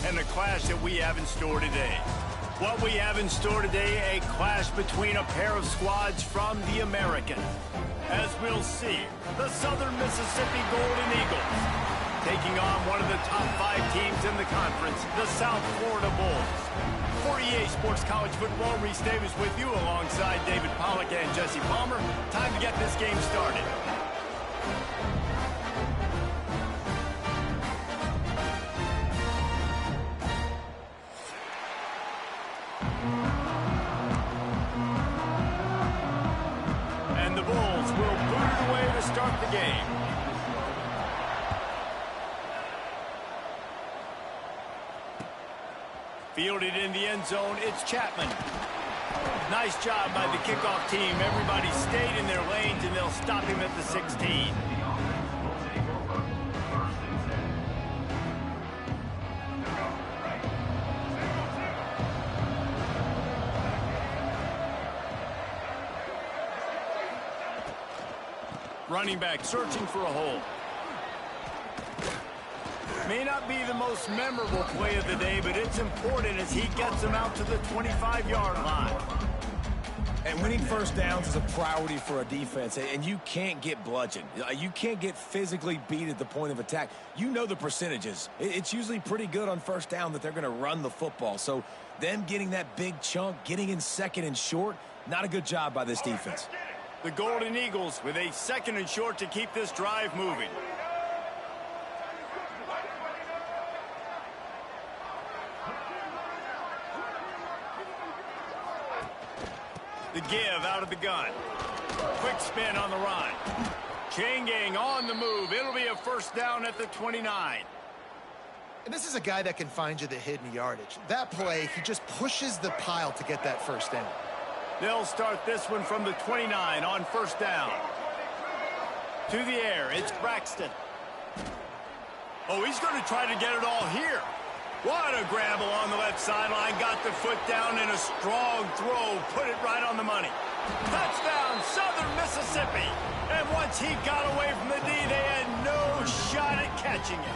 and a clash that we have in store today. What we have in store today, a clash between a pair of squads from the American. As we'll see, the Southern Mississippi Golden Eagles taking on one of the top 5 teams in the conference, the South Florida Bulls. For EA Sports College Football, Reese Davis with you alongside David Pollack and Jesse Palmer. Time to get this game started. And the Bulls will boot it away to start the game. Fielded in the end zone, it's Chapman. Nice job by the kickoff team. Everybody stayed in their lanes, and they'll stop him at the 16. Running back searching for a hole. May not be the most memorable play of the day, but it's important as he gets them out to the 25-yard line. And winning first downs is a priority for a defense, and you can't get bludgeoned. You can't get physically beat at the point of attack. You know the percentages. It's usually pretty good on first down that they're going to run the football. So them getting that big chunk, getting in second and short, not a good job by this defense. The Golden Eagles with a second and short to keep this drive moving. The give out of the gun. Quick spin on the run. Chain gang on the move. It'll be a first down at the 29. And this is a guy that can find you the hidden yardage. That play, he just pushes the pile to get that first down. They'll start this one from the 29 on first down. To the air, it's Braxton. Oh, he's going to try to get it all here. What a grab along the left sideline. Got the foot down in a strong throw. Put it right on the money. Touchdown, Southern Mississippi. And once he got away from the D, they had no shot at catching it.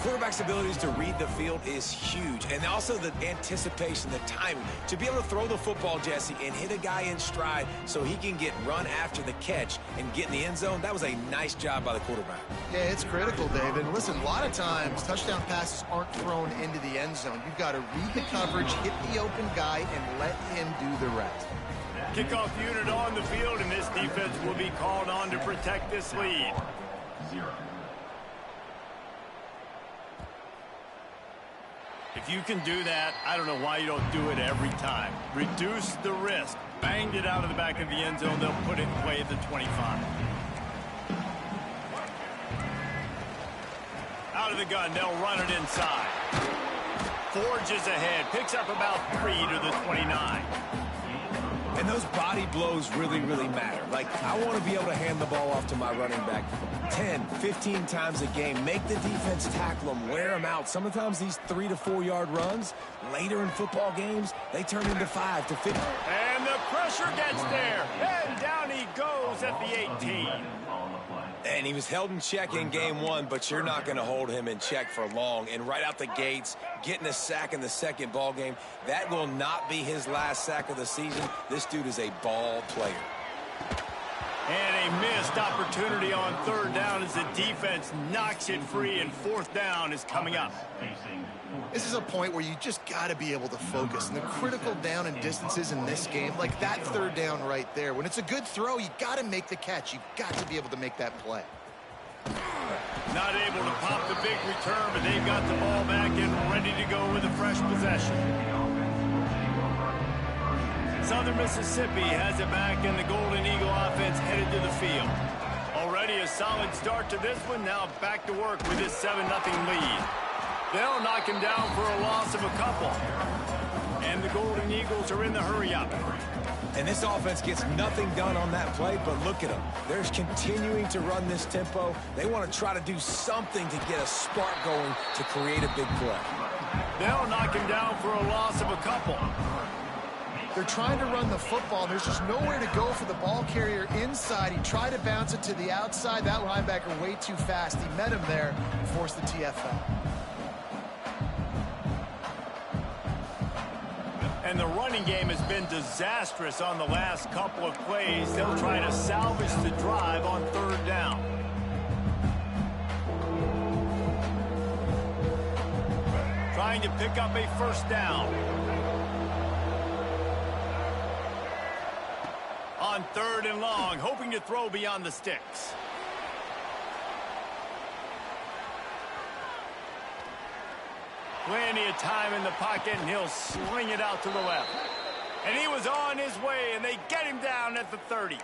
Quarterback's abilities to read the field is huge, and also the anticipation, the timing. To be able to throw the football, Jesse, and hit a guy in stride so he can get run after the catch and get in the end zone, that was a nice job by the quarterback. Yeah, it's critical, David. Listen, a lot of times touchdown passes aren't thrown into the end zone. You've got to read the coverage, hit the open guy, and let him do the rest. Kickoff unit on the field, and this defense will be called on to protect this lead. If you can do that, I don't know why you don't do it every time. Reduce the risk. Banged it out of the back of the end zone. They'll put it in play at the 25. Out of the gun. They'll run it inside. Forges ahead. Picks up about 3 to the 29. And those body blows really, really matter. Like, I want to be able to hand the ball off to my running back 10, 15 times a game. Make the defense tackle them, wear them out. Sometimes these 3 to 4 yard runs, later in football games, they turn into 5 to 50. And the pressure gets there. And down he goes at the 18. And he was held in check in game 1, but you're not going to hold him in check for long. And right out the gates, getting a sack in the second ball game, that will not be his last sack of the season. This dude is a ball player. And a missed opportunity on third down as the defense knocks it free, and fourth down is coming up. This is a point where you just got to be able to focus. And the critical down and distances in this game, like that third down right there, when it's a good throw, you got to make the catch. You've got to be able to make that play. Not able to pop the big return, but they've got the ball back and ready to go with a fresh possession. Southern Mississippi has it back, and the Golden Eagle offense headed to the field. Already a solid start to this one. Now back to work with this 7-0 lead. They'll knock him down for a loss of a couple. And the Golden Eagles are in the hurry-up. And this offense gets nothing done on that play, but look at them. They're continuing to run this tempo. They want to try to do something to get a spark going to create a big play. They'll knock him down for a loss of a couple. They're trying to run the football. There's just nowhere to go for the ball carrier inside. He tried to bounce it to the outside. That linebacker way too fast. He met him there and forced the TFL. And the running game has been disastrous on the last couple of plays. They'll try to salvage the drive on third down. Trying to pick up a first down. On third and long, hoping to throw beyond the sticks. Plenty of time in the pocket, and he'll sling it out to the left. And he was on his way, and they get him down at the 30.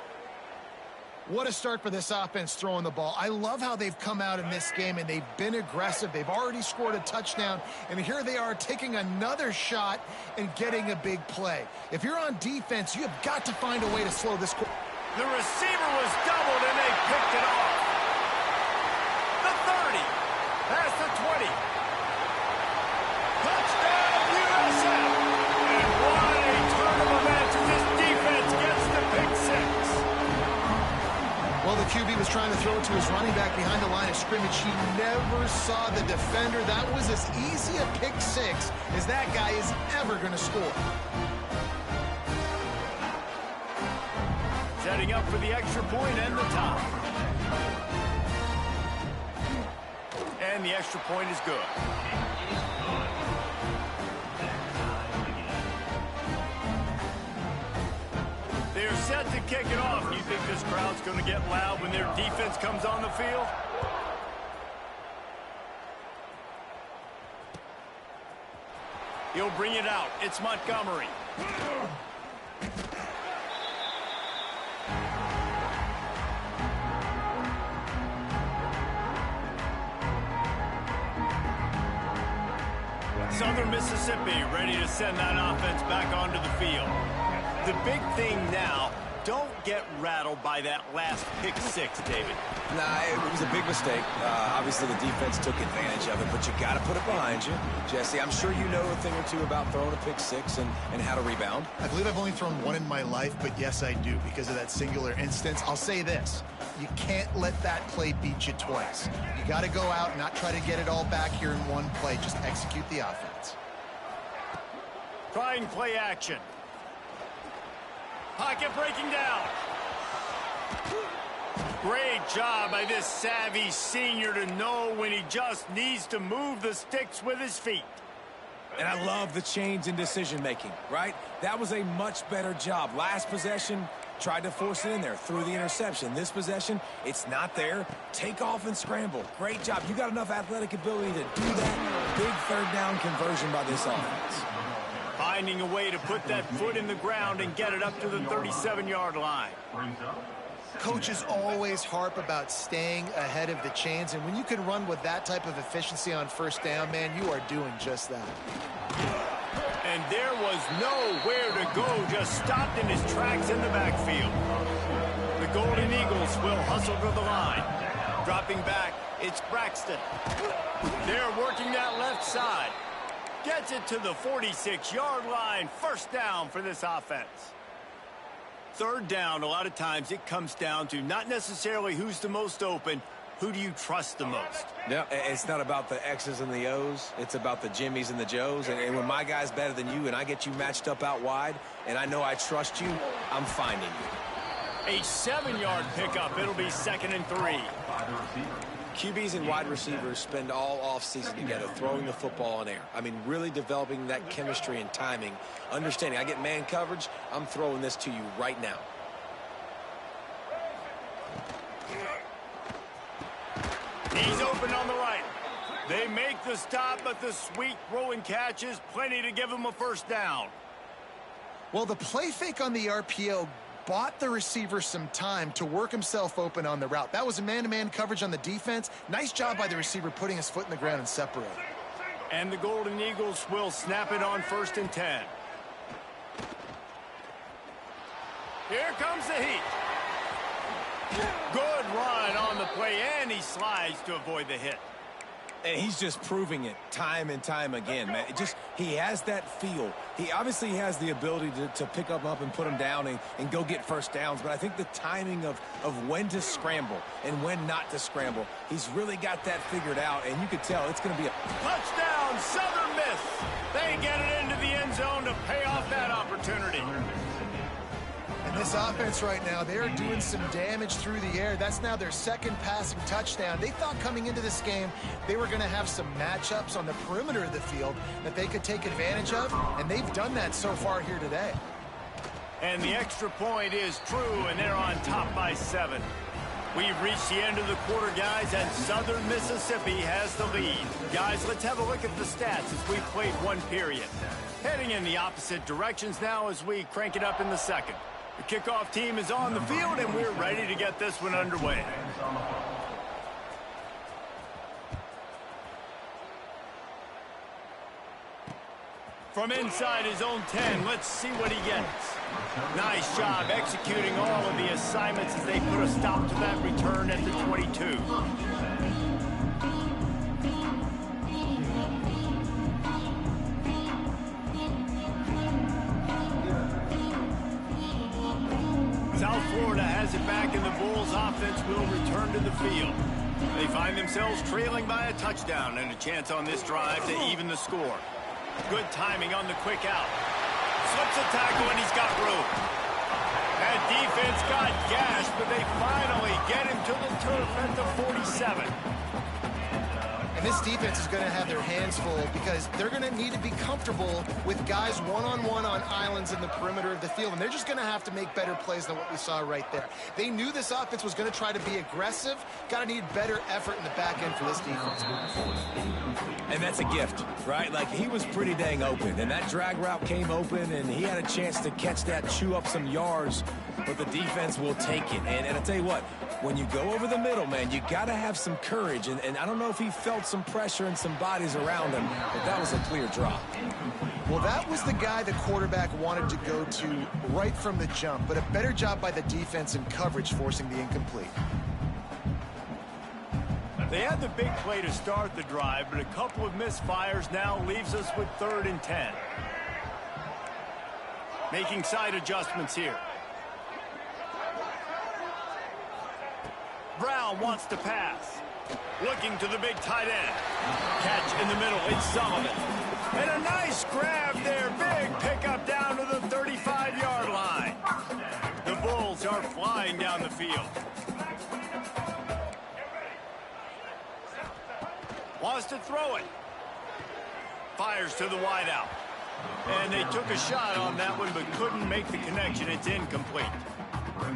What a start for this offense throwing the ball. I love how they've come out in this game, and they've been aggressive. They've already scored a touchdown, and here they are taking another shot and getting a big play. If you're on defense, you have got to find a way to slow this. The receiver was doubled, and they picked it off. The 30, past the 20. Touchdown, USF! And what a turn of events as this defense gets the pick six. Well, the QB was trying to throw it to his running back behind the line of scrimmage. He never saw the defender. That was as easy a pick six as that guy is ever going to score. Setting up for the extra point and the tie. And the extra point is good. They're set to kick it off. Do you think this crowd's going to get loud when their defense comes on the field? He'll bring it out. It's Montgomery. Southern Mississippi ready to send that offense back onto the field. The big thing now, don't get rattled by that last pick six, David. Nah, it was a big mistake. Obviously, the defense took advantage of it, but you got to put it behind you. Jesse, I'm sure you know a thing or two about throwing a pick six and how to rebound. I believe I've only thrown one in my life, but yes, I do because of that singular instance. I'll say this. You can't let that play beat you twice. You got to go out and not try to get it all back here in one play. Just execute the offense. Trying play action. Pocket breaking down. Great job by this savvy senior to know when he just needs to move the sticks with his feet. And I love the change in decision-making, right? That was a much better job. Last possession, tried to force it in there, threw the interception. This possession, it's not there. Take off and scramble. Great job. You got enough athletic ability to do that. Big third down conversion by this offense. Finding a way to put that foot in the ground and get it up to the 37-yard line. Coaches always harp about staying ahead of the chains, and when you can run with that type of efficiency on first down, man, you are doing just that. And there was nowhere to go, just stopped in his tracks in the backfield. The Golden Eagles will hustle to the line. Dropping back, it's Braxton. They're working that left side. Gets it to the 46-yard line. First down for this offense. Third down, a lot of times it comes down to not necessarily who's the most open, who do you trust the most? Yeah, it's not about the X's and the O's. It's about the Jimmys and the Joes. And when my guy's better than you and I get you matched up out wide and I know I trust you, I'm finding you. A 7-yard pickup. It'll be 2nd and 3. QBs and wide receivers spend all offseason together throwing the football in air. I mean, really developing that chemistry and timing. Understanding, I get man coverage, I'm throwing this to you right now. He's open on the right. They make the stop, but the sweet throw and catch is plenty to give him a first down. Well, the play fake on the RPO bought the receiver some time to work himself open on the route. That was a man-to-man coverage on the defense. Nice job by the receiver putting his foot in the ground and separating. And the Golden Eagles will snap it on 1st and 10. Here comes the heat. Good run on the play, and he slides to avoid the hit. And he's just proving it time and time again, man. He has that feel. He obviously has the ability to pick up and put him down and go get first downs. But I think the timing of when to scramble and when not to scramble, he's really got that figured out. And you could tell it's going to be a touchdown, Southern Miss. They get it into the end zone to pay off that opportunity. And this offense right now, they're doing some damage through the air. That's now their second passing touchdown. They thought coming into this game they were going to have some matchups on the perimeter of the field that they could take advantage of, and they've done that so far here today. And the extra point is true, and they're on top by 7. We've reached the end of the quarter, guys, and Southern Mississippi has the lead. Guys, let's have a look at the stats as we played one period. Heading in the opposite directions now as we crank it up in the second. The kickoff team is on the field, and we're ready to get this one underway. From inside his own 10, let's see what he gets. Nice job executing all of the assignments as they put a stop to that return at the 22. South Florida has it back, and the Bulls offense will return to the field. They find themselves trailing by a touchdown and a chance on this drive to even the score. Good timing on the quick out. Slips a tackle, and he's got room. That defense got gashed, but they finally get him to the turf at the 47. And this defense is going to have their hands full because they're going to need to be comfortable with guys one-on-one on islands in the perimeter of the field. And they're just going to have to make better plays than what we saw right there. They knew this offense was going to try to be aggressive. Got to need better effort in the back end for this defense moving forward. And that's a gift, right? Like, he was pretty dang open, and that drag route came open, and he had a chance to catch that, chew up some yards, but the defense will take it. And I tell you what, when you go over the middle, man, you got to have some courage, and I don't know if he felt some pressure and some bodies around him, but that was a clear drop. Well, that was the guy the quarterback wanted to go to right from the jump, but a better job by the defense in coverage forcing the incomplete. They had the big play to start the drive, but a couple of misfires now leaves us with 3rd and 10. Making side adjustments here. Brown wants to pass. Looking to the big tight end. Catch in the middle, it's Sullivan. And a nice grab there. Big pickup down to the 35-yard line. The Bulls are flying down the field. Wants to throw it. Fires to the wideout. And they took a shot on that one, but couldn't make the connection. It's incomplete.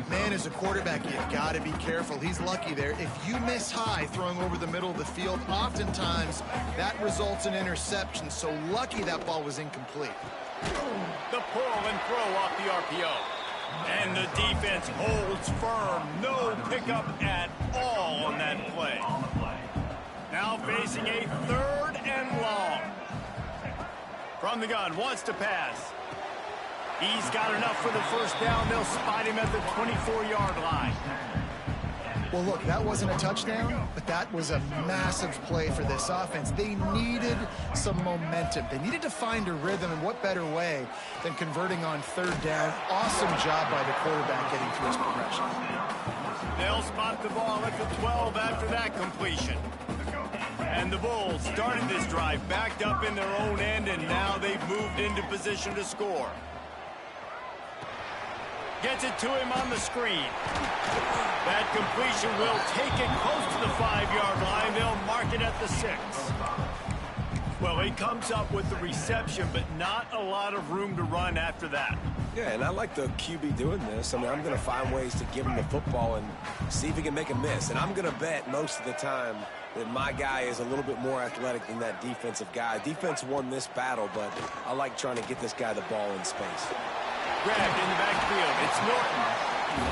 Man, as a quarterback, you've got to be careful. He's lucky there. If you miss high throwing over the middle of the field, oftentimes that results in interception. So lucky that ball was incomplete. The pull and throw off the RPO. And the defense holds firm. No pickup at all on that play. Now facing a 3rd and long. From the gun, wants to pass. He's got enough for the first down. They'll spot him at the 24-yard line. Well, look, that wasn't a touchdown, but that was a massive play for this offense. They needed some momentum. They needed to find a rhythm, and what better way than converting on 3rd down. Awesome job by the quarterback getting through his progression. They'll spot the ball at the 12 after that completion. And the Bulls started this drive backed up in their own end, and now they've moved into position to score. Gets it to him on the screen. That completion will take it close to the 5-yard line. They'll mark it at the 6. Well, he comes up with the reception, but not a lot of room to run after that. Yeah, and I like the QB doing this. I mean, I'm going to find ways to give him the football and see if he can make a miss. And I'm going to bet most of the time that my guy is a little bit more athletic than that defensive guy. Defense won this battle, but I like trying to get this guy the ball in space. Grabbed in the backfield. It's Norton.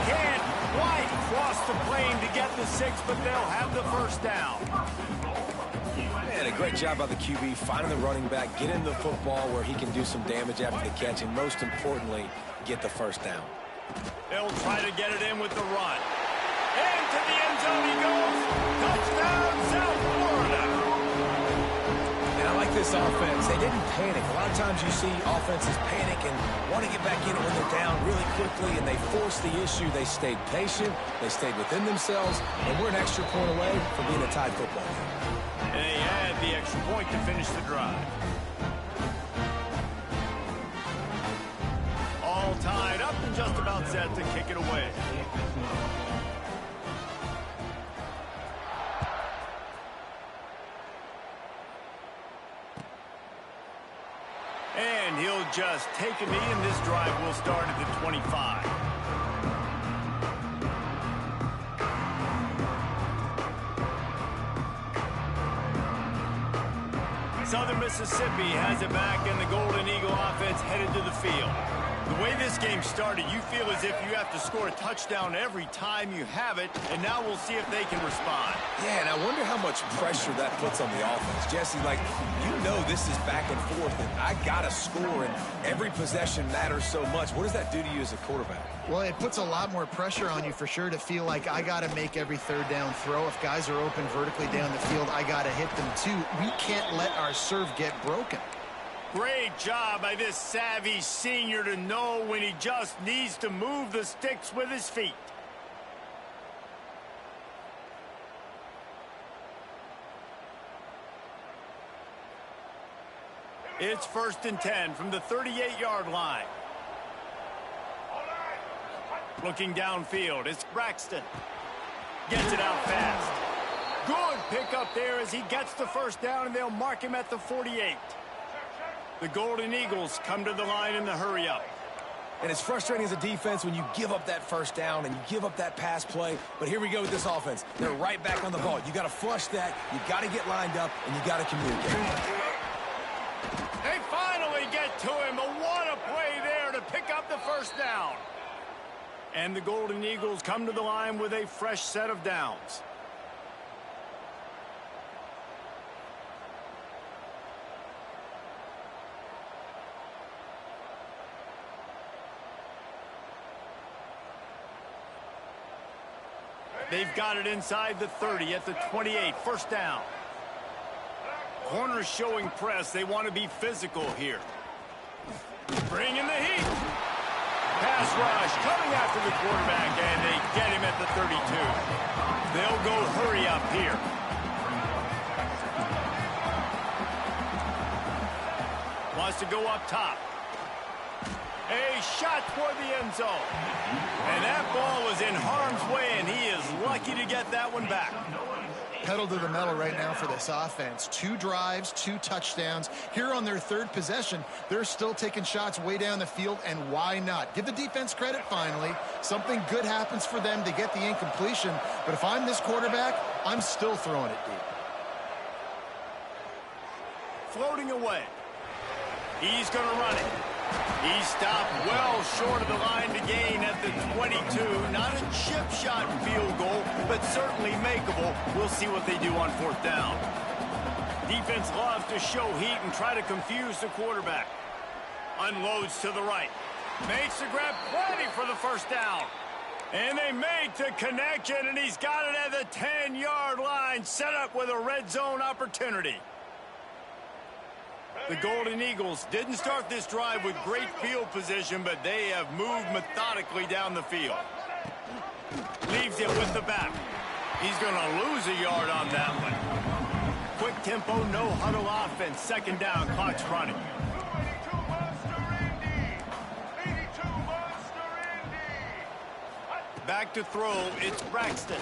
Can't quite cross the plane to get the 6, but they'll have the first down. Man, a great job by the QB finding the running back, get him the football where he can do some damage after the catch, and most importantly, get the first down. They'll try to get it in with the run. And to the end zone he goes. Touchdown, South Florida. this offense, they didn't panic. A lot of times you see offenses panic and want to get back in it when they're down really quickly, and they forced the issue. They stayed patient. They stayed within themselves, and we're an extra point away from being a tied football game. And they had the extra point to finish the drive. All tied up and just about set to kick it away. And he'll just take a knee, and this drive will start at the 25. Southern Mississippi has it back, and the Golden Eagle offense headed to the field. The way this game started, you feel as if you have to score a touchdown every time you have it, and now we'll see if they can respond. Yeah, and I wonder how much pressure that puts on the offense. Jesse, like, you know this is back and forth, and I got to score, and every possession matters so much. What does that do to you as a quarterback? Well, it puts a lot more pressure on you for sure to feel like I got to make every third down throw. If guys are open vertically down the field, I got to hit them too. We can't let our serve get broken. Great job by this savvy senior to know when he just needs to move the sticks with his feet. It's 1st and 10 from the 38-yard line. Looking downfield, it's Braxton. Gets it out fast. Good pickup there as he gets the first down, and they'll mark him at the 48. The Golden Eagles come to the line in the hurry-up. And it's frustrating as a defense when you give up that first down and you give up that pass play. But here we go with this offense. They're right back on the ball. You got to flush that. You got to get lined up, and you got to communicate. They finally get to him, but what a play there to pick up the first down. And the Golden Eagles come to the line with a fresh set of downs. They've got it inside the 30 at the 28. First down. Corners showing press. They want to be physical here. Bring in the heat. Pass rush coming after the quarterback, and they get him at the 32. They'll go hurry up here. Wants to go up top. A shot toward the end zone. And that ball was in harm's way, and he is lucky to get that one back. Pedal to the metal right now for this offense. 2 drives, 2 touchdowns. Here on their 3rd possession, they're still taking shots way down the field, and why not? Give the defense credit finally. Something good happens for them to get the incompletion, but if I'm this quarterback, I'm still throwing it deep. Floating away. He's going to run it. He stopped well short of the line to gain at the 22. Not a chip shot field goal, but certainly makeable. We'll see what they do on 4th down. Defense loves to show heat and try to confuse the quarterback. Unloads to the right. Makes the grab, plenty for the first down. And they make the connection, and he's got it at the 10-yard line, set up with a red zone opportunity. The Golden Eagles didn't start this drive with great field position, but they have moved methodically down the field. Leaves it with the back. He's going to lose a yard on that one. Quick tempo, no huddle offense. 2nd down, clock's running. Back to throw, it's Braxton.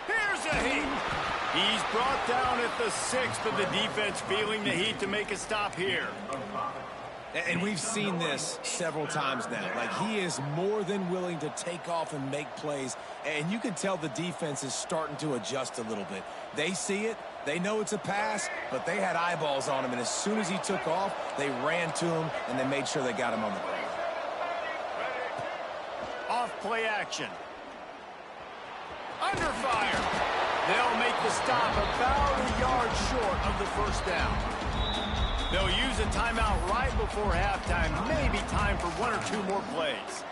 Here's a heat. He's brought down at the 6, but the defense feeling the heat to make a stop here. And we've seen this several times now. Like, he is more than willing to take off and make plays. And you can tell the defense is starting to adjust a little bit. They see it. They know it's a pass, but they had eyeballs on him. And as soon as he took off, they ran to him, and they made sure they got him on the ground. Off play action. Under fire. They'll make the stop about a yard short of the first down. They'll use a timeout right before halftime. Maybe time for 1 or 2 more plays.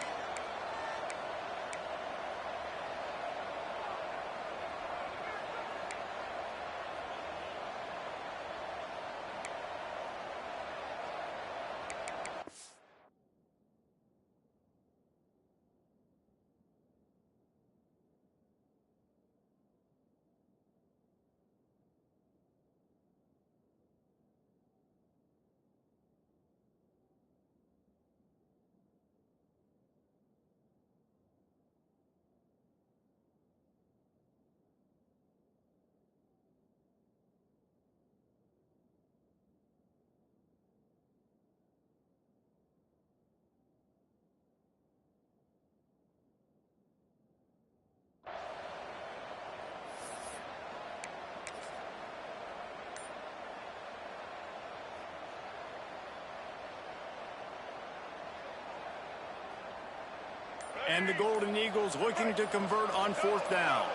And the Golden Eagles looking to convert on 4th down.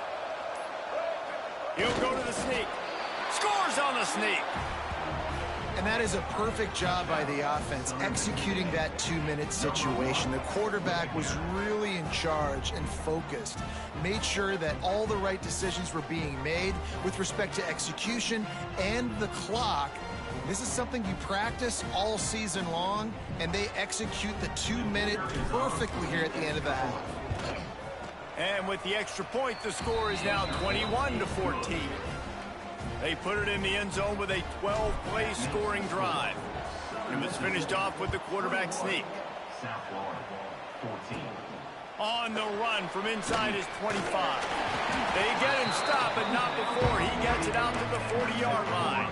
He'll go to the sneak. Scores on the sneak. And that is a perfect job by the offense, executing that 2-minute situation. The quarterback was really in charge and focused, made sure that all the right decisions were being made with respect to execution and the clock. This is something you practice all season long, and they execute the 2-minute perfectly here at the end of the half. And with the extra point, the score is now 21-14. They put it in the end zone with a 12-play scoring drive. It was finished off with the quarterback sneak. On the run from inside his 25. They get him stopped, but not before he gets it out to the 40-yard line.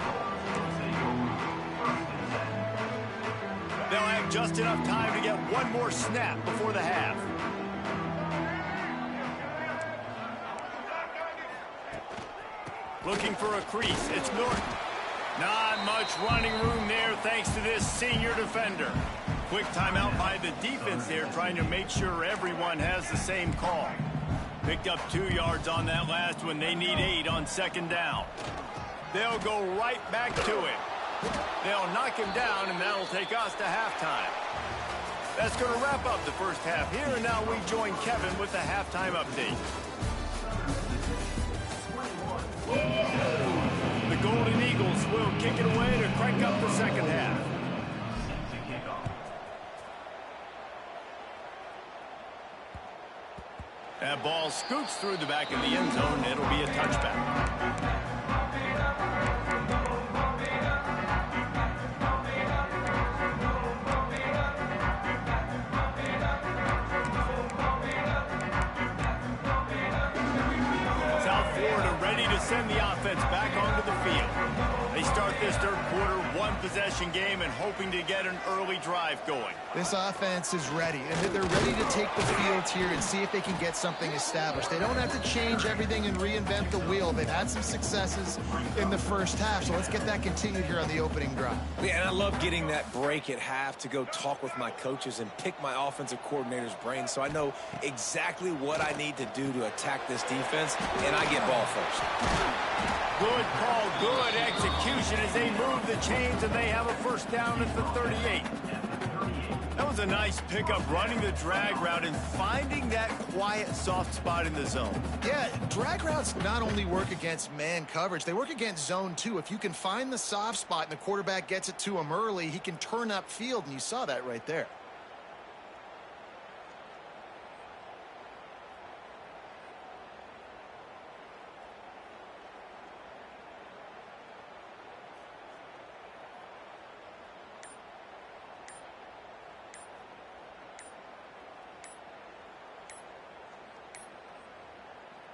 They'll have just enough time to get one more snap before the half. Looking for a crease. It's Norton. Not much running room there thanks to this senior defender. Quick timeout by the defense there, trying to make sure everyone has the same call. Picked up 2 yards on that last one. They need 8 on 2nd down. They'll go right back to it. They'll knock him down, and that'll take us to halftime. That's going to wrap up the first half here, and now we join Kevin with the halftime update. The Golden Eagles will kick it away to crank up the second half. That ball scoots through the back of the end zone. It'll be a touchback. Send the offense back onto the field. They start this third quarter, 1-possession game, and hoping to get an early drive going. This offense is ready, and they're ready to take the field here and see if they can get something established. They don't have to change everything and reinvent the wheel. They've had some successes in the first half, so let's get that continued here on the opening drive. Yeah, and I love getting that break at half to go talk with my coaches and pick my offensive coordinator's brain so I know exactly what I need to do to attack this defense, and I get ball first. Good call, good execution as they move the chains, and they have a first down at the 38. That was a nice pickup, running the drag route and finding that quiet, soft spot in the zone. Yeah, drag routes not only work against man coverage, they work against zone too. If you can find the soft spot and the quarterback gets it to him early, he can turn up field, and you saw that right there.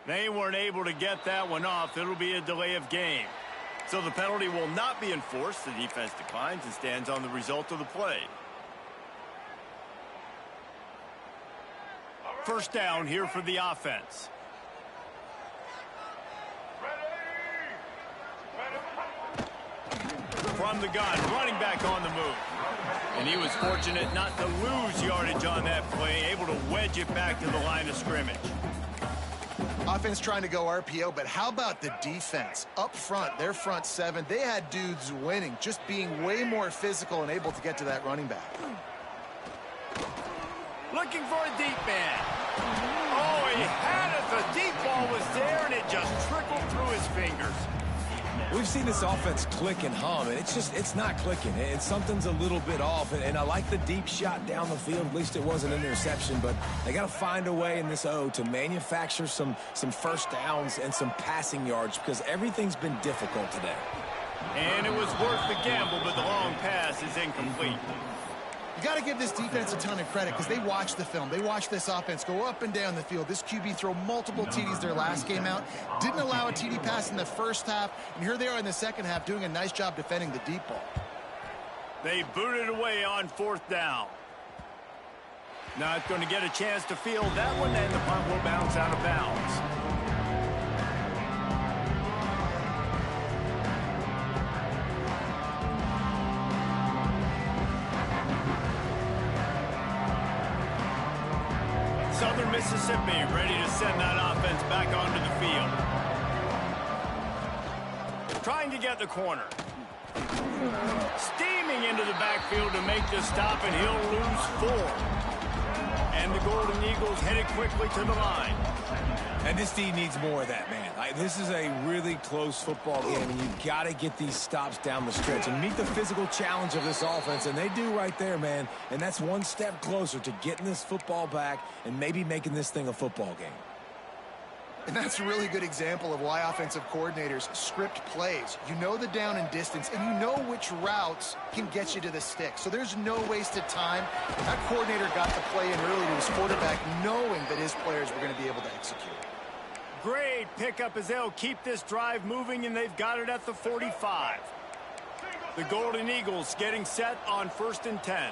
They weren't able to get that one off. It'll be a delay of game. So the penalty will not be enforced. The defense declines and stands on the result of the play. First down here for the offense. From the gun, running back on the move. And he was fortunate not to lose yardage on that play, able to wedge it back to the line of scrimmage. Offense trying to go RPO, but how about the defense? Up front, their front seven, they had dudes winning, just being way more physical and able to get to that running back. Looking for a deep man. Oh, he had it. The deep ball was there, and it just trickled through his fingers. We've seen this offense click and hum, and it's not clicking. And something's a little bit off. And I like the deep shot down the field. At least it wasn't an interception, but they got to find a way in this O to manufacture some first downs and some passing yards because everything's been difficult today. And it was worth the gamble, but the long pass is incomplete. You got to give this defense a ton of credit because they watched the film. They watched this offense go up and down the field. This QB throw multiple TDs their last game out. Didn't allow a TD pass in the first half. And here they are in the second half doing a nice job defending the deep ball. They booted away on fourth down. Not going to get a chance to field that one, and the punt will bounce out of bounds. Southern Mississippi ready to send that offense back onto the field. Trying to get the corner. Steaming into the backfield to make the stop, and he'll lose 4. And the Golden Eagles headed quickly to the line. And this team needs more of that, man. This is a really close football game, and you've got to get these stops down the stretch and meet the physical challenge of this offense, and they do right there, man. And that's one step closer to getting this football back and maybe making this thing a football game. And that's a really good example of why offensive coordinators script plays. You know the down and distance, and you know which routes can get you to the stick. So there's no wasted time. That coordinator got the play in early to his quarterback, knowing that his players were going to be able to execute. Great pickup as they'll keep this drive moving, and they've got it at the 45. The Golden Eagles getting set on 1st and 10.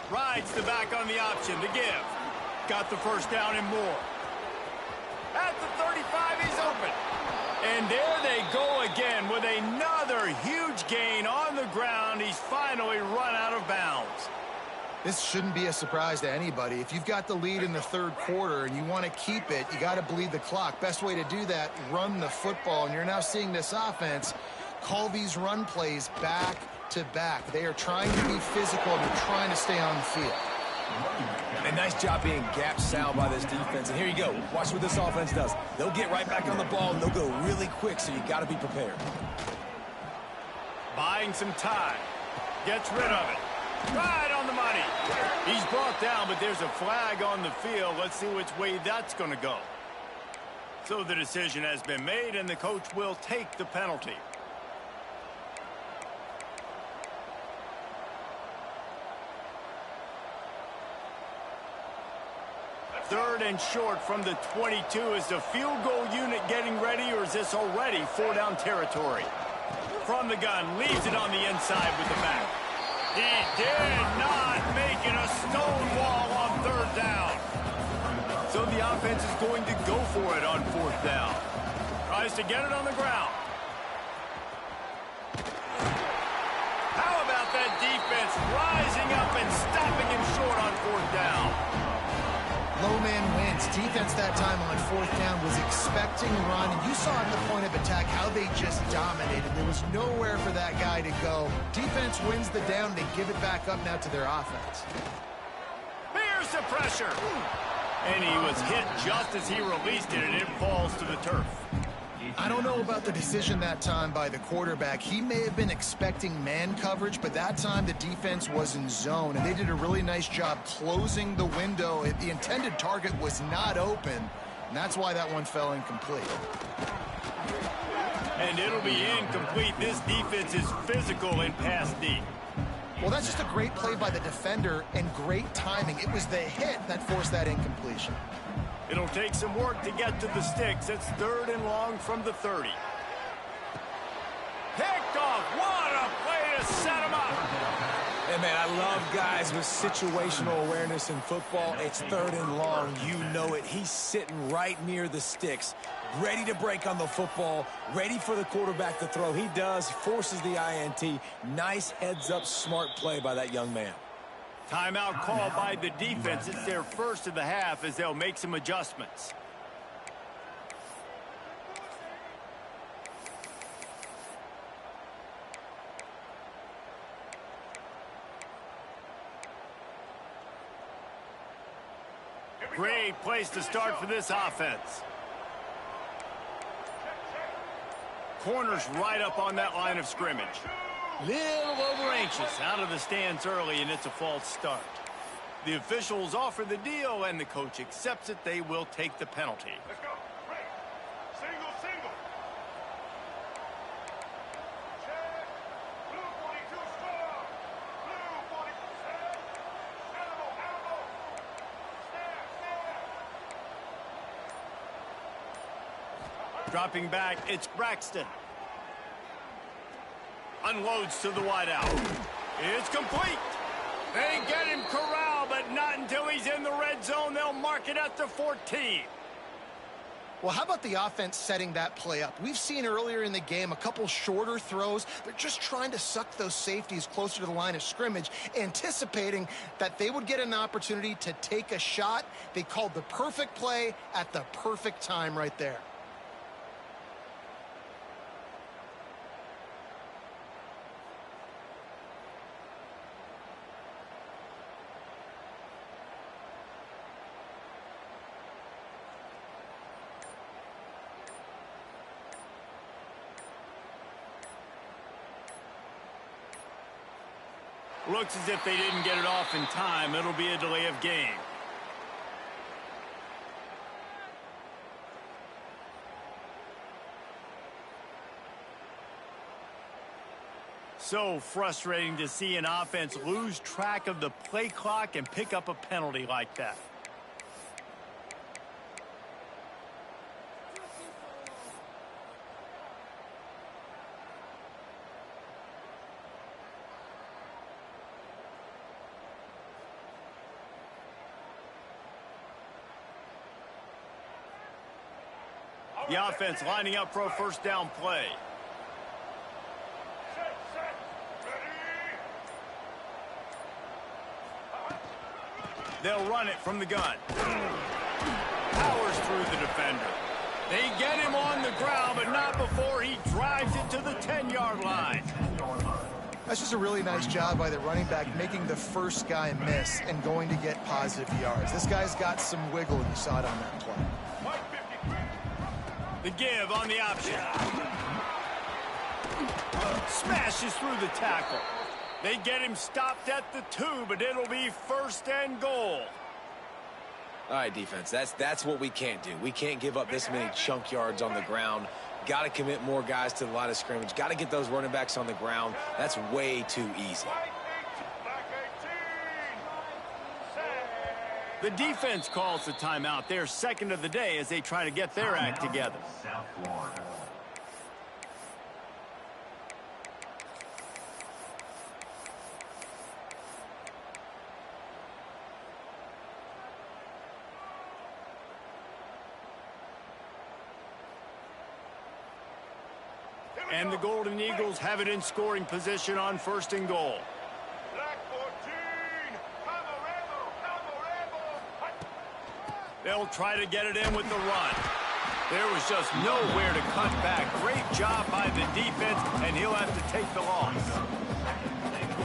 Rides the back on the option to give. Got the first down and more. At the 35, he's open. And there they go again with another huge gain on the ground. He's finally run out of bounds. This shouldn't be a surprise to anybody. If you've got the lead in the 3rd quarter and you want to keep it, you got to bleed the clock. Best way to do that, run the football. And you're now seeing this offense call these run plays back to back. They are trying to be physical and they're trying to stay on the field. And nice job being gap sound by this defense. And here you go. Watch what this offense does. They'll get right back on the ball, and they'll go really quick, so you got to be prepared. Buying some time. Gets rid of it. Right on the money. He's brought down, but there's a flag on the field. Let's see which way that's going to go. So the decision has been made, and the coach will take the penalty. Third and short from the 22. Is the field goal unit getting ready, or is this already 4-down territory? From the gun, leaves it on the inside with the back. He did not make it a stone wall on 3rd down. So the offense is going to go for it on 4th down. Tries to get it on the ground. How about that defense rising up and stopping him short on 4th down? Low man wins. Defense that time on 4th down was expecting run. And you saw at the point of attack how they just dominated. There was nowhere for that guy to go. Defense wins the down. They give it back up now to their offense. Here's the pressure. And he was hit just as he released it, and it falls to the turf. I don't know about the decision that time by the quarterback. He may have been expecting man coverage, but that time the defense was in zone, and they did a really nice job closing the window. The intended target was not open, and that's why that one fell incomplete. And it'll be incomplete. This defense is physical in pass deep. Well, that's just a great play by the defender and great timing. It was the hit that forced that incompletion. It'll take some work to get to the sticks. It's 3rd and long from the 30. Picked off. What a play to set him up. Hey, man, I love guys with situational awareness in football. It's 3rd and long. You know it. He's sitting right near the sticks, ready to break on the football, ready for the quarterback to throw. He does, forces the INT. Nice heads-up, smart play by that young man. Timeout called by the defense. It's their first of the half as they'll make some adjustments. Great place to start for this offense. Corners right up on that line of scrimmage. Little over anxious, out of the stands early, and it's a false start. The officials offer the deal, and the coach accepts it. They will take the penalty. Let's go. Break. Single, single. Check. Blue 42 score. Blue 42 set. Elbow, elbow. Snap. Dropping back, it's Braxton. Unloads to the wideout. It's complete. They get him corralled, but not until he's in the red zone. They'll mark it at the 14. Well, how about the offense setting that play up? We've seen earlier in the game a couple shorter throws. They're just trying to suck those safeties closer to the line of scrimmage, anticipating that they would get an opportunity to take a shot. They called the perfect play at the perfect time right there. Looks as if they didn't get it off in time. It'll be a delay of game. So frustrating to see an offense lose track of the play clock and pick up a penalty like that. The offense lining up for a first down play. Set, ready. They'll run it from the gun. Powers through the defender. They get him on the ground, but not before he drives it to the 10-yard line. That's just a really nice job by the running back, making the first guy miss and going to get positive yards. This guy's got some wiggle, and you saw it on that play. The give on the option. Smashes through the tackle. They get him stopped at the 2, but it'll be first and goal. All right, defense, that's what we can't do. We can't give up this many chunk yards on the ground. Got to commit more guys to the line of scrimmage. Got to get those running backs on the ground. That's way too easy. The defense calls the timeout. They're second of the day as they try to get their act together. South Florida. And the Golden Eagles have it in scoring position on first and goal. They'll try to get it in with the run. There was just nowhere to cut back. Great job by the defense, and he'll have to take the loss.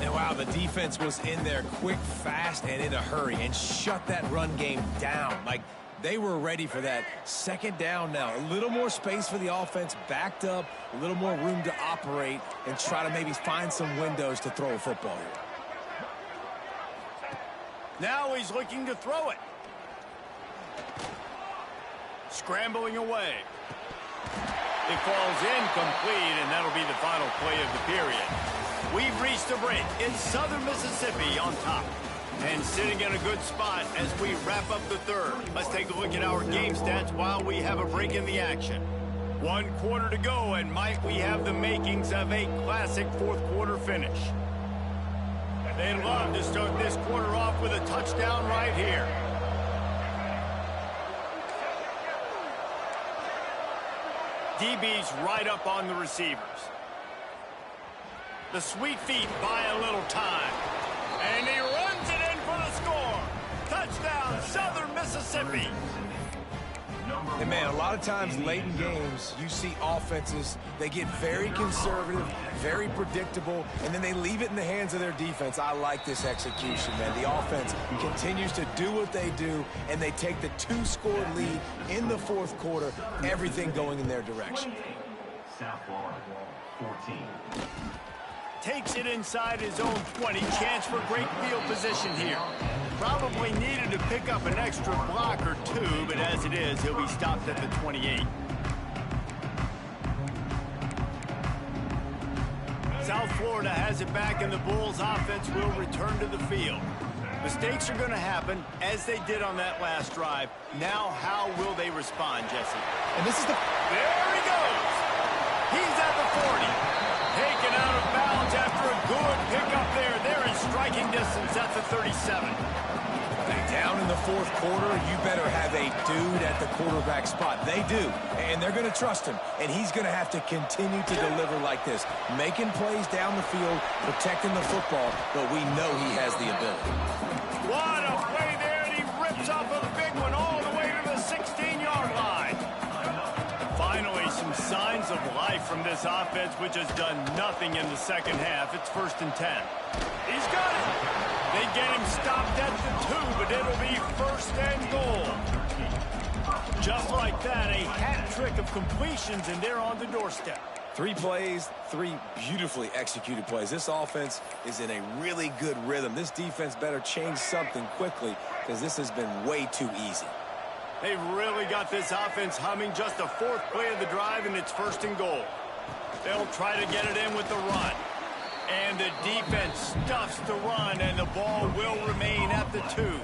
And wow, the defense was in there quick, fast, and in a hurry and shut that run game down. Like, they were ready for that. Second down now. A little more space for the offense, backed up, a little more room to operate and try to maybe find some windows to throw a football here. Now he's looking to throw it. Scrambling away. It falls incomplete, and that'll be the final play of the period. We've reached a break. It's Southern Mississippi on top. And sitting in a good spot as we wrap up the third. Let's take a look at our game stats while we have a break in the action. 1 quarter to go, and might we have the makings of a classic fourth quarter finish. They'd love to start this quarter off with a touchdown right here. DB's right up on the receivers. The sweet feet buy a little time. And he runs it in for the score. Touchdown, Southern Mississippi. And, man, a lot of times late in games, you see offenses, they get very conservative, very predictable, and then they leave it in the hands of their defense. I like this execution, man. The offense continues to do what they do, and they take the 2-score lead in the fourth quarter, everything going in their direction. South Florida, 14. Takes it inside his own 20. Chance for great field position here. Probably needed to pick up an extra block or two, but as it is, he'll be stopped at the 28. South Florida has it back, and the Bulls offense will return to the field. Mistakes are going to happen, as they did on that last drive. Now, how will they respond, Jesse? And this is the... There he goes! He's at the 40. Taken out of bounds after a good pickup there. They're in striking distance at the 37. They Down in the fourth quarter, you better have a dude at the quarterback spot. They do, and they're going to trust him, and he's going to have to continue to deliver like this, making plays down the field, protecting the football, but we know he has the ability. What a play there, and he rips off a big one all the way to the 16-yard line. Finally, some signs of life from this offense, which has done nothing in the second half. It's 1st and 10. He's got it. They get him stopped at the 2, but it'll be 1st and goal. Just like that, a hat trick of completions, and they're on the doorstep. 3 plays, 3 beautifully executed plays. This offense is in a really good rhythm. This defense better change something quickly because this has been way too easy. They've really got this offense humming. Just the 4th play of the drive, and it's 1st and goal. They'll try to get it in with the run. And the defense stuffs the run, and the ball will remain at the 2.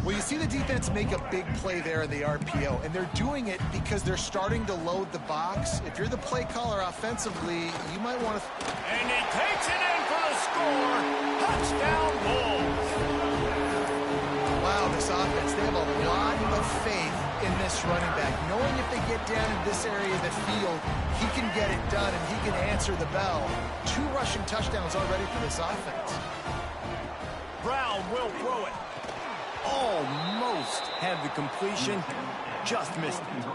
Well, you see the defense make a big play there in the RPO, and they're doing it because they're starting to load the box. If you're the play caller offensively, you might want to... And he takes it in for the score. Touchdown, Bulls. Wow, this offense, they have a lot of faith in this running back, knowing if they get down in this area of the field, he can get it done and he can answer the bell. 2 rushing touchdowns already for this offense. Brown will throw it. Almost had the completion, just missed it.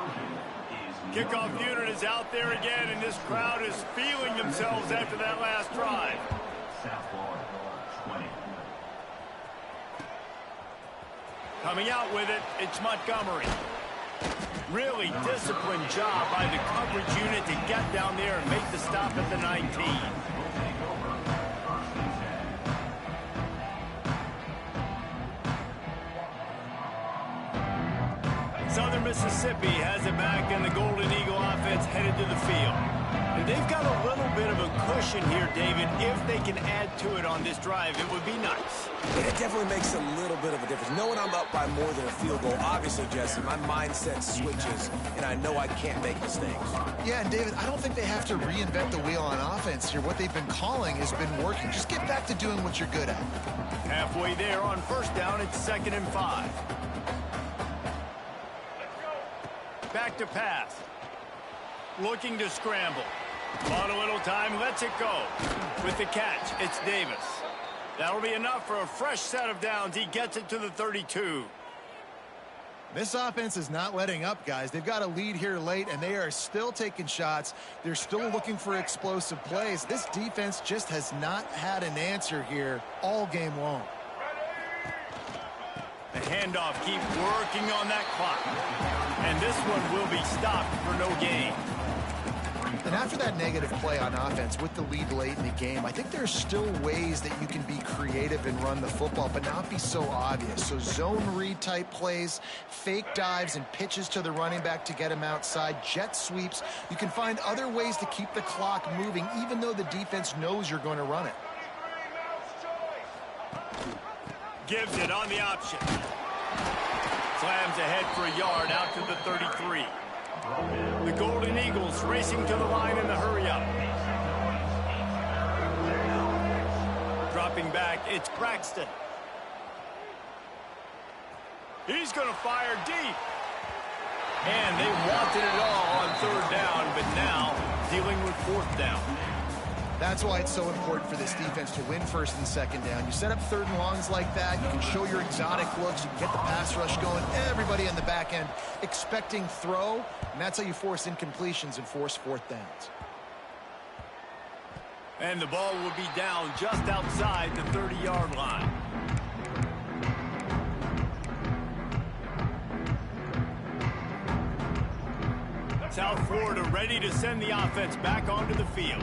Kickoff unit is out there again, and this crowd is feeling themselves after that last drive. South Florida, 20. Coming out with it, it's Montgomery. Really disciplined job by the coverage unit to get down there and make the stop at the 19. Southern Mississippi has it back, and the Golden Eagle offense headed to the field. And they've got a little bit of a cushion here, David. If they can add to it on this drive, it would be nice. It definitely makes a little bit of a difference. Knowing I'm up by more than a field goal, obviously, Jesse, my mindset switches, and I know I can't make mistakes. Yeah, and David, I don't think they have to reinvent the wheel on offense here. What they've been calling has been working. Just get back to doing what you're good at. Halfway there on 1st down, it's 2nd and 5. Back to pass. Looking to scramble. On a little time, lets it go. With the catch, it's Davis. That'll be enough for a fresh set of downs. He gets it to the 32. This offense is not letting up, guys. They've got a lead here late, and they are still taking shots. They're still looking for explosive plays. This defense just has not had an answer here all game long. The handoff keeps working on that clock. And this one will be stopped for no gain. And after that negative play on offense with the lead late in the game, I think there's still ways that you can be creative and run the football, but not be so obvious. So zone read type plays, fake dives and pitches to the running back to get him outside, jet sweeps. You can find other ways to keep the clock moving, even though the defense knows you're going to run it. Gives it on the option. Slams ahead for a yard out to the 33. The Golden Eagles racing to the line in the hurry-up. Dropping back, it's Braxton. He's going to fire deep. And they wanted it all on 3rd down, but now dealing with 4th down. That's why it's so important for this defense to win 1st and 2nd down. You set up 3rd and longs like that, you can show your exotic looks, you can get the pass rush going, everybody on the back end expecting throw, and that's how you force incompletions and force 4th downs. And the ball will be down just outside the 30-yard line. South Florida ready to send the offense back onto the field.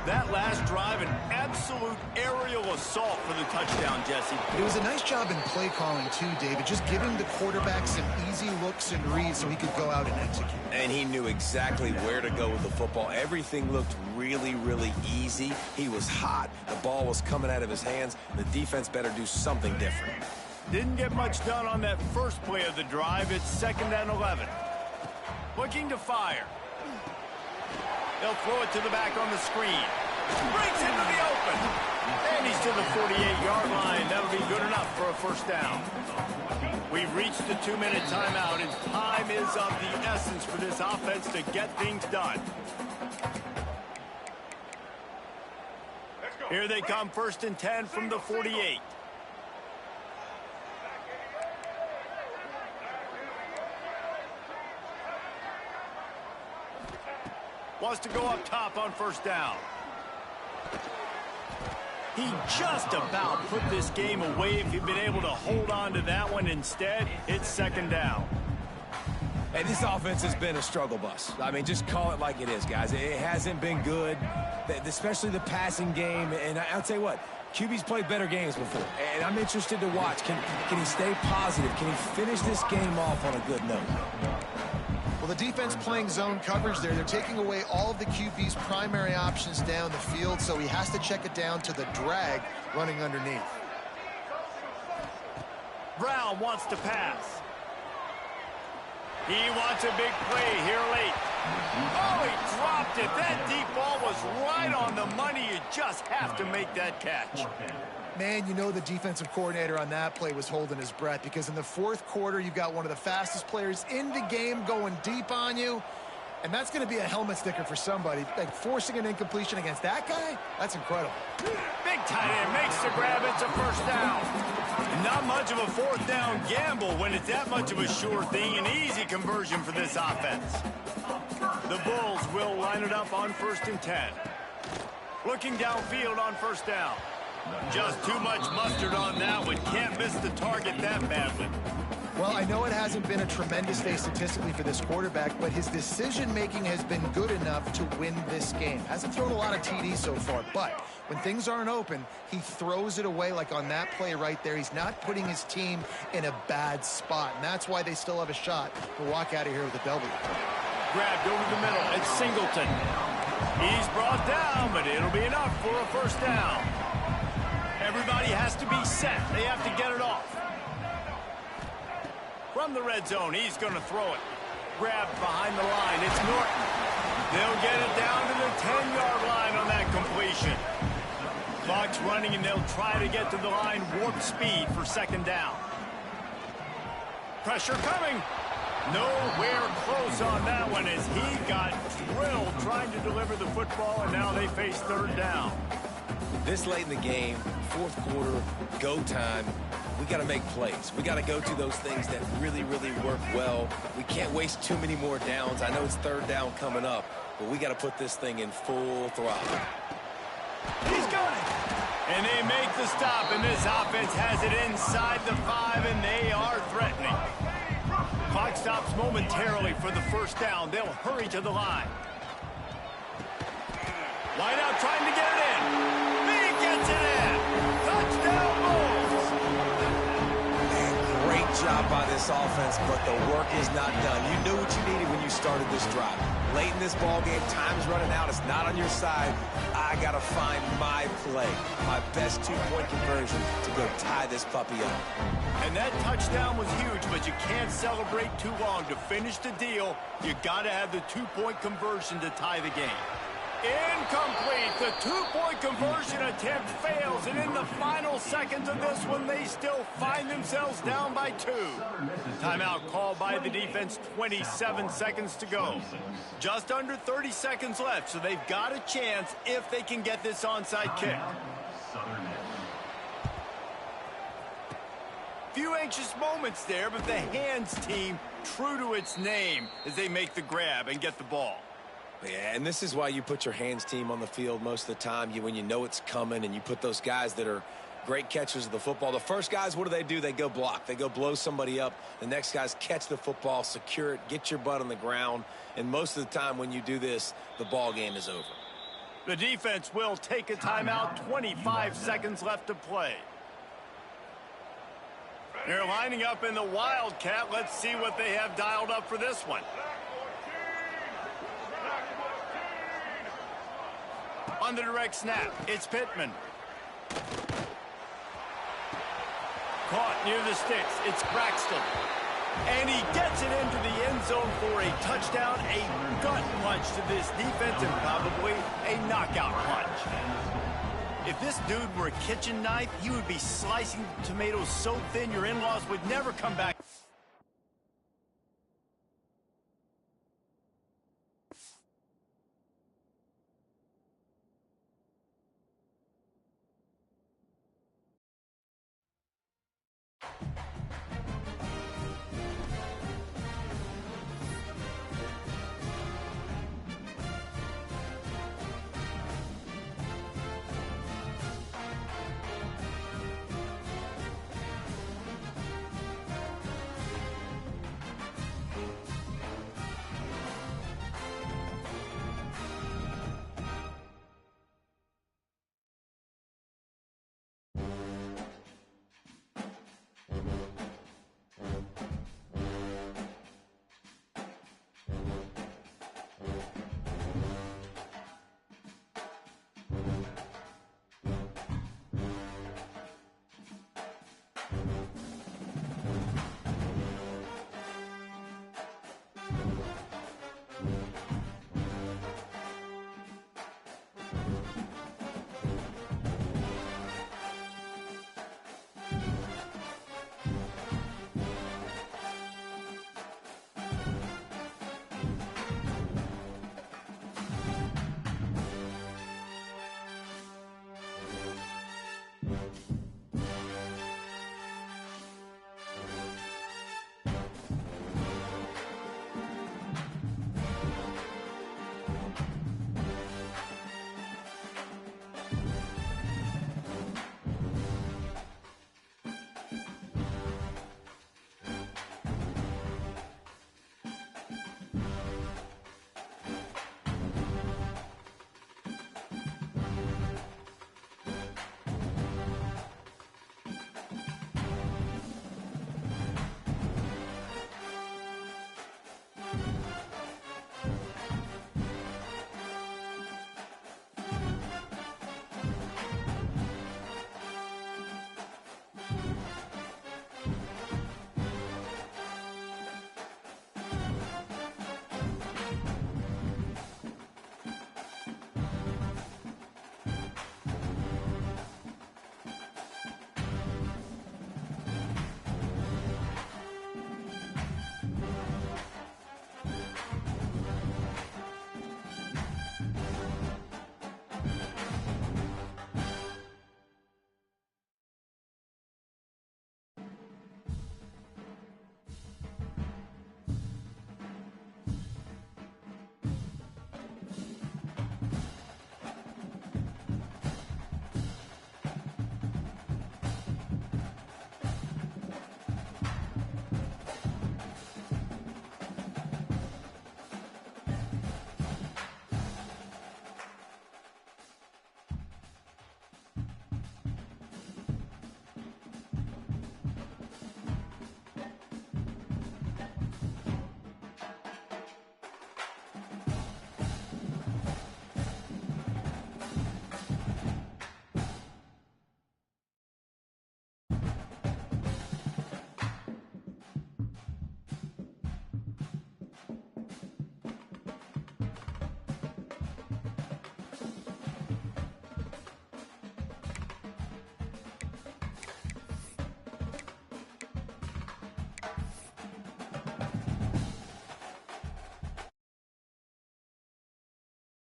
That last drive, an absolute aerial assault for the touchdown, Jesse. It was a nice job in play calling, too, David, just giving the quarterback some easy looks and reads so he could go out and execute. And he knew exactly where to go with the football. Everything looked really, really easy. He was hot. The ball was coming out of his hands. The defense better do something different. Didn't get much done on that first play of the drive. It's 2nd and 11. Looking to fire. They'll throw it to the back on the screen. Breaks into the open. And he's to the 48-yard line. That'll be good enough for a first down. We've reached the 2-minute timeout, and time is of the essence for this offense to get things done. Here they come, 1st and 10 from the 48. Wants to go up top on 1st down. He just about put this game away if he'd been able to hold on to that one. Instead, it's 2nd down. And this offense has been a struggle bus. I mean, just call it like it is, guys. It hasn't been good, especially the passing game. And I'll tell you what, QB's played better games before. And I'm interested to watch. Can he stay positive? Can he finish this game off on a good note? Well, the defense playing zone coverage there. They're taking away all of the QB's primary options down the field, so he has to check it down to the drag running underneath. Brown wants to pass. He wants a big play here late. Oh, he dropped it. That deep ball was right on the money. You just have to make that catch. Man, you know the defensive coordinator on that play was holding his breath, because in the 4th quarter, you've got one of the fastest players in the game going deep on you, and that's going to be a helmet sticker for somebody. Like, forcing an incompletion against that guy, that's incredible. Big tight end makes the grab. It's a 1st down. Not much of a 4th down gamble when it's that much of a sure thing. An easy conversion for this offense. The Bulls will line it up on 1st and 10. Looking downfield on 1st down. Just too much mustard on that one. Can't miss the target that badly. Well, I know it hasn't been a tremendous day statistically for this quarterback, but his decision-making has been good enough to win this game. Hasn't thrown a lot of TDs so far, but when things aren't open, he throws it away like on that play right there. He's not putting his team in a bad spot, and that's why they still have a shot to walk out of here with a W. Grabbed over the middle. It's Singleton. He's brought down, but it'll be enough for a 1st down. Everybody has to be set. They have to get it off. From the red zone, he's going to throw it. Grabbed behind the line. It's Norton. They'll get it down to the 10-yard line on that completion. Clock's running, and they'll try to get to the line warp speed for 2nd down. Pressure coming. Nowhere close on that one as he got drilled trying to deliver the football, and now they face 3rd down. This late in the game, 4th quarter, go time, we got to make plays. We got to go to those things that really, really work well. We can't waste too many more downs. I know it's 3rd down coming up, but we got to put this thing in full throttle. He's got it. And they make the stop, and this offense has it inside the 5, and they are threatening. Clock stops momentarily for the 1st down. They'll hurry to the line. Wide out trying to get it in. He gets it in. Touchdown Bulls. Man, great job by this offense, but the work is not done. You knew what you needed when you started this drive. Late in this ball game, time's running out. It's not on your side. I got to find my play, my best 2-point conversion to go tie this puppy up. And that touchdown was huge, but you can't celebrate too long. To finish the deal, you got to have the 2-point conversion to tie the game. Incomplete. The 2-point conversion attempt fails, and in the final seconds of this one, they still find themselves down by 2. Timeout called by the defense, 27 seconds to go. Just under 30 seconds left, so they've got a chance if they can get this onside kick. Few anxious moments there, but the hands team true to its name as they make the grab and get the ball. Yeah, and this is why you put your hands team on the field most of the time. When you know it's coming, and you put those guys that are great catchers of the football. The first guys, what do? They go block. They go blow somebody up. The next guys catch the football, secure it, get your butt on the ground. And most of the time when you do this, the ball game is over. The defense will take a timeout. 25 seconds left to play. They're lining up in the Wildcat. Let's see what they have dialed up for this one. On the direct snap, it's Pittman. Caught near the sticks, it's Braxton. And he gets it into the end zone for a touchdown, a gut punch to this defense, and probably a knockout punch. If this dude were a kitchen knife, he would be slicing tomatoes so thin your in-laws would never come back.